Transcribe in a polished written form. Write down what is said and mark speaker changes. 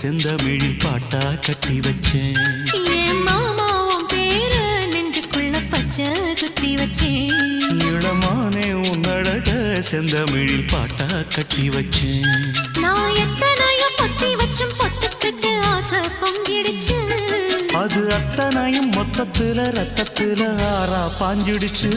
Speaker 1: செந்தமிழில் பாட்டா கட்டி வச்சேன்.
Speaker 2: என் மாமாவும் பேர நெஞ்சுக்குள்ள பச்சை குத்தி வச்சேன்.
Speaker 1: இளமானே உன் அழக செந்தமிழில் பாட்டா கட்டி வச்சேன்.
Speaker 2: நான் எத்தனையோ பொத்தி வச்சும் பொத்துக்கிட்டு ஆசை பொங்கிடுச்சு.
Speaker 1: அது அத்தனையும் மொத்தத்துல ரத்தத்துல ஆறா பாஞ்சிடுச்சு.